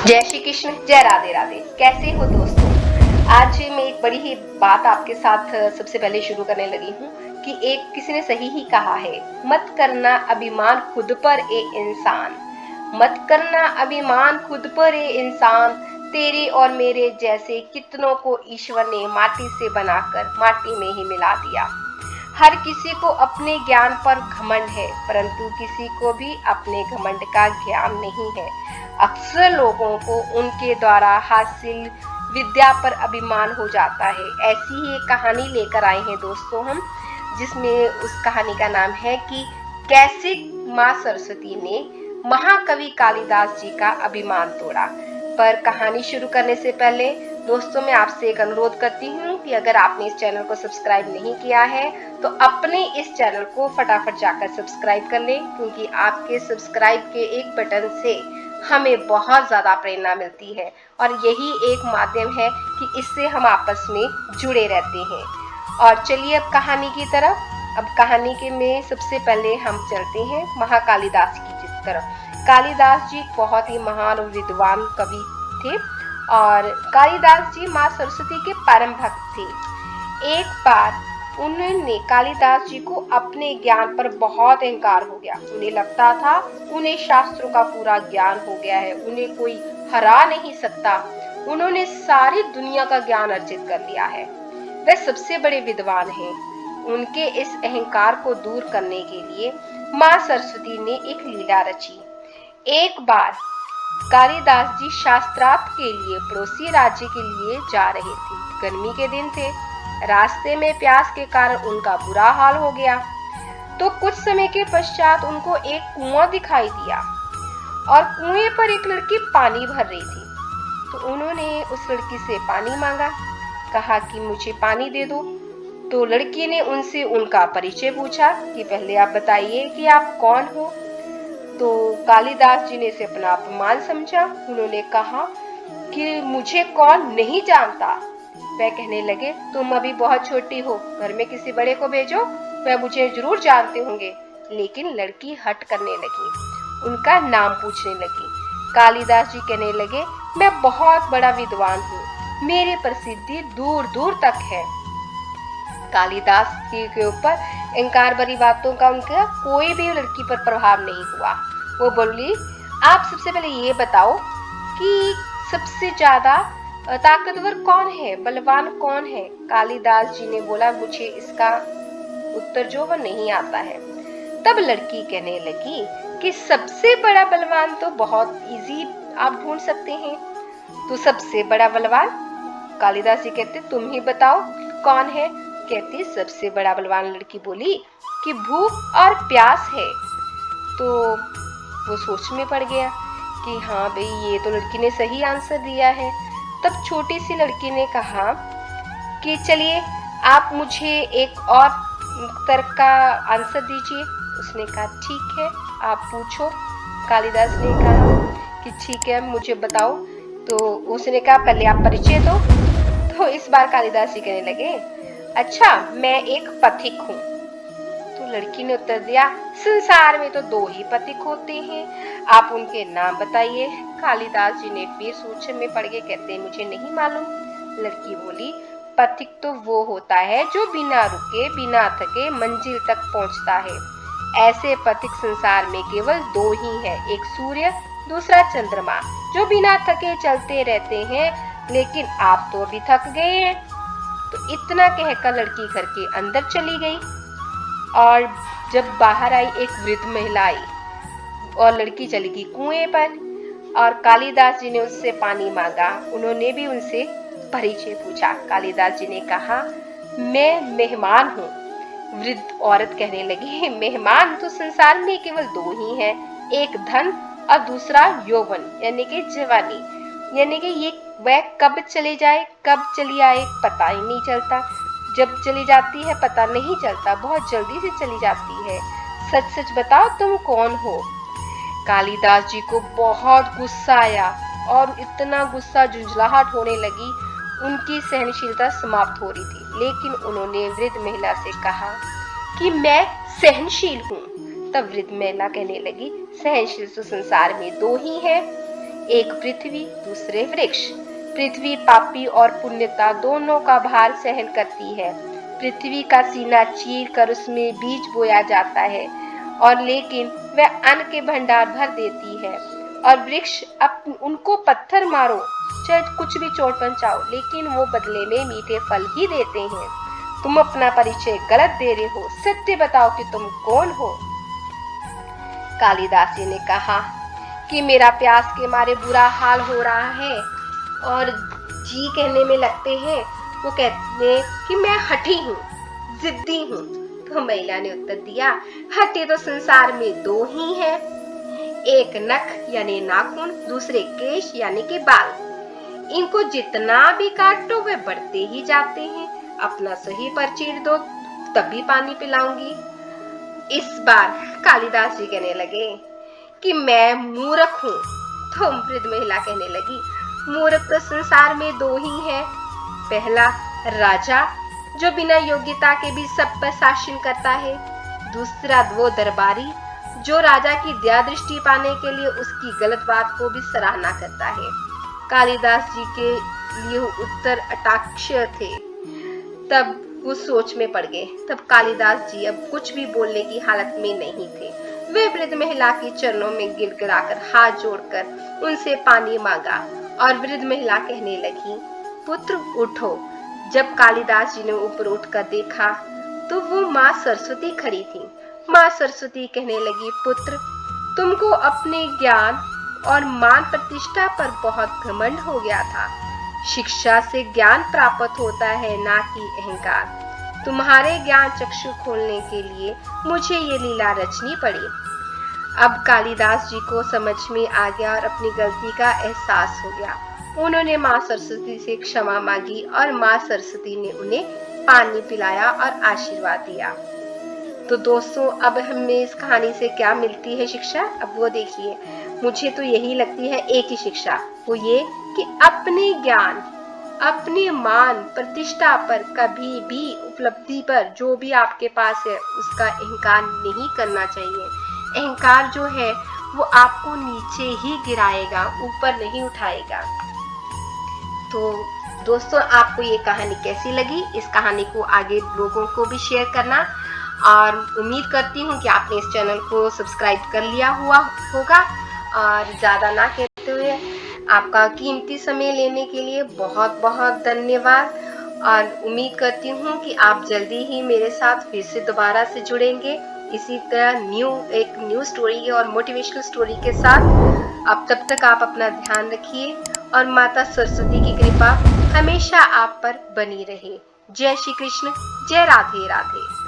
जय श्री कृष्ण, जय राधे राधे। कैसे हो दोस्तों? आज मैं एक बड़ी ही बात आपके साथ सबसे पहले शुरू करने लगी हूँ कि एक किसी ने सही ही कहा है, मत करना अभिमान खुद पर ए इंसान, मत करना अभिमान खुद पर ए इंसान। तेरे और मेरे जैसे कितनों को ईश्वर ने माटी से बनाकर माटी में ही मिला दिया। हर किसी को अपने ज्ञान पर घमंड है, परंतु किसी को भी अपने घमंड का ज्ञान नहीं है। अक्सर लोगों को उनके द्वारा हासिल विद्या पर अभिमान हो जाता है। ऐसी ही एक कहानी लेकर आए हैं दोस्तों हम, जिसमें उस कहानी का नाम है कि कैसे माँ सरस्वती ने महाकवि कालिदास जी का अभिमान तोड़ा। पर कहानी शुरू करने से पहले दोस्तों मैं आपसे एक अनुरोध करती हूँ कि अगर आपने इस चैनल को सब्सक्राइब नहीं किया है तो अपने इस चैनल को फटाफट जाकर सब्सक्राइब कर लें, क्योंकि आपके सब्सक्राइब के एक बटन से हमें बहुत ज़्यादा प्रेरणा मिलती है और यही एक माध्यम है कि इससे हम आपस में जुड़े रहते हैं। और चलिए अब कहानी की तरफ। अब कहानी के में सबसे पहले हम चलते हैं महाकालिदास की जिस तरफ। कालिदास जी बहुत ही महान और विद्वान कवि थे और कालिदास जी माँ सरस्वती के परम भक्त थे। एक बार उन्होंने कालिदास जी को अपने ज्ञान पर बहुत अहंकार हो गया। उन्हें लगता था उन्हें शास्त्रों का पूरा ज्ञान हो गया है, उन्हें कोई हरा नहीं सकता। उन्होंने सारी दुनिया का ज्ञान अर्जित कर लिया है, वे सबसे बड़े विद्वान हैं। उनके इस अहंकार को दूर करने के लिए माँ सरस्वती ने एक लीला रची। एक बार कालिदास जी शास्त्रार्थ के लिए पड़ोसी राज्य के लिए जा रहे थे। गर्मी के दिन थे, रास्ते में प्यास के कारण उनका बुरा हाल हो गया। तो कुछ समय के पश्चात उनको एक कुआं दिखाई दिया और कुएं पर एक लड़की पानी भर रही थी। तो उन्होंने उस लड़की से पानी मांगा, कहा कि मुझे पानी दे दो। तो लड़की ने उनसे उनका परिचय पूछा कि पहले आप बताइए कि आप कौन हो। तो कालिदास जी ने इसे अपना अपमान समझा। उन्होंने कहा कि मुझे कौन नहीं जानता। वह कहने लगे, तुम अभी बहुत छोटी हो, घर में किसी बड़े को भेजो, वह मुझे जरूर जानते होंगे। लेकिन लड़की हट करने लगी, उनका नाम पूछने लगी। कालिदास जी कहने लगे, मैं बहुत बड़ा विद्वान हूँ, मेरी प्रसिद्धि दूर दूर तक है। कालिदास जी के ऊपर अहंकार भरी बातों का उनका कोई भी लड़की पर प्रभाव नहीं हुआ। वो बोली, आप सबसे पहले ये बताओ कि सबसे ज्यादा ताकतवर कौन है, बलवान कौन है। कालिदास जी ने बोला, मुझे इसका उत्तर जो वो नहीं आता है। तब लड़की कहने लगी कि सबसे बड़ा बलवान तो बहुत इजी आप ढूंढ सकते हैं। तो सबसे बड़ा बलवान? कालिदास जी कहते, तुम ही बताओ कौन है। कहती, सबसे बड़ा बलवान लड़की बोली कि भूख और प्यास है। तो वो सोच में पड़ गया कि हाँ भाई, ये तो लड़की ने सही आंसर दिया है। तब छोटी सी लड़की ने कहा कि चलिए आप मुझे एक और तर्क का आंसर दीजिए। उसने कहा ठीक है, आप पूछो। कालिदास ने कहा कि ठीक है, मुझे बताओ। तो उसने कहा पहले आप परिचय दो। तो इस बार कालिदास जी कहने लगे, अच्छा मैं एक पथिक हूँ। तो लड़की ने उत्तर दिया, संसार में तो दो ही पथिक होते हैं, आप उनके नाम बताइए। कालिदास जी ने फिर सोच में पड़ गए, कहते मुझे नहीं मालूम। लड़की बोली, पथिक तो वो होता है जो बिना रुके बिना थके मंजिल तक पहुंचता है। ऐसे पथिक संसार में केवल दो ही हैं, एक सूर्य, दूसरा चंद्रमा, जो बिना थके चलते रहते हैं। लेकिन आप तो अभी थक गए हैं। तो इतना कहकर लड़की घर के अंदर चली गई और जब बाहर आई एक वृद्ध महिला आई और लड़की चली गई कुएं पर और कालिदास जी ने उससे पानी मांगा। उन्होंने भी उनसे परिचय पूछा। कालिदास जी ने कहा, मैं मेहमान हूँ। वृद्ध औरत कहने लगी, मेहमान तो संसार में केवल दो ही हैं, एक धन और दूसरा यौवन यानी कि जवानी। यानी कि ये वह कब चले जाए कब चली आए पता ही नहीं चलता, जब चली जाती है पता नहीं चलता, बहुत जल्दी से चली जाती है। सच सच बताओ तुम कौन हो। कालिदास जी को बहुत गुस्सा आया और इतना गुस्सा झुंझलाहट होने लगी, उनकी सहनशीलता समाप्त हो रही थी। लेकिन उन्होंने वृद्ध महिला से कहा कि मैं सहनशील हूँ। तब वृद्ध महिला कहने लगी, सहनशील तो संसार में दो ही है, एक पृथ्वी, दूसरे वृक्ष। पृथ्वी पापी और पुण्यता दोनों का भार सहन करती है। पृथ्वी का सीना चीर कर उसमें बीज बोया जाता है और लेकिन वह अन्न के भंडार भर देती है। और वृक्ष उनको पत्थर मारो, चाहे कुछ भी चोट पहुंचाओ, लेकिन वो बदले में मीठे फल ही देते हैं। तुम अपना परिचय गलत दे रहे हो, सत्य बताओ कि तुम कौन हो। कालिदास जी ने कहा कि मेरा प्यास के मारे बुरा हाल हो रहा है। और जी कहने में लगते हैं, वो कहते हैं कि मैं हठी हूँ, जिद्दी हूँ। तो महिला ने उत्तर दिया, हटे तो संसार में दो ही हैं, एक नख यानी नाखून, दूसरे केश यानी कि बाल। इनको जितना भी काटो वे बढ़ते ही जाते हैं। अपना सही परिचय दो, तभी पानी पिलाऊंगी। इस बार कालिदास जी कहने लगे कि मैं मूर्ख हूँ। तो वृद्ध महिला कहने लगी, मूर्ख तो संसार में दो ही हैं, पहला राजा जो बिना योग्यता के भी सब पर शासन करता है, दूसरा वो दरबारी जो राजा की दया दृष्टि पाने के लिए उसकी गलत बात को भी सराहना करता है। कालिदास जी के लिए उत्तर अटाक्ष्य थे। तब वो सोच में पड़ गए। तब कालिदास जी अब कुछ भी बोलने की हालत में नहीं थे। वे वृद्ध महिला के चरणों में गिड़गिड़ाकर हाथ जोड़कर उनसे पानी मांगा और वृद्ध महिला कहने लगी, पुत्र उठो। जब कालिदास जी ने ऊपर उठकर देखा तो वो माँ सरस्वती खड़ी थी। माँ सरस्वती कहने लगी, पुत्र तुमको अपने ज्ञान और मान प्रतिष्ठा पर बहुत घमंड हो गया था। शिक्षा से ज्ञान प्राप्त होता है, ना कि अहंकार। तुम्हारे ज्ञान चक्षु खोलने के लिए मुझे ये लीला रचनी पड़ी। अब कालिदास जी को समझ में आ गया और अपनी गलती का एहसास हो गया। उन्होंने माँ सरस्वती से क्षमा मांगी और माँ सरस्वती ने उन्हें पानी पिलाया और आशीर्वाद दिया। तो दोस्तों, अब हमें इस कहानी से क्या मिलती है शिक्षा, अब वो देखिए। मुझे तो यही लगती है एक ही शिक्षा, वो ये कि अपने ज्ञान, अपने मान प्रतिष्ठा पर, कभी भी उपलब्धि पर जो भी आपके पास है उसका अहंकार नहीं करना चाहिए। अहंकार जो है वो आपको नीचे ही गिराएगा, ऊपर नहीं उठाएगा। तो दोस्तों, आपको ये कहानी कैसी लगी? इस कहानी को आगे लोगों को भी शेयर करना और उम्मीद करती हूँ कि आपने इस चैनल को सब्सक्राइब कर लिया हुआ होगा। और ज़्यादा ना कहते हुए आपका कीमती समय लेने के लिए बहुत बहुत धन्यवाद। और उम्मीद करती हूँ कि आप जल्दी ही मेरे साथ फिर से दोबारा से जुड़ेंगे इसी तरह एक न्यू स्टोरी और मोटिवेशनल स्टोरी के साथ। अब तब तक आप अपना ध्यान रखिए और माता सरस्वती की कृपा हमेशा आप पर बनी रहे। जय श्री कृष्ण, जय राधे राधे।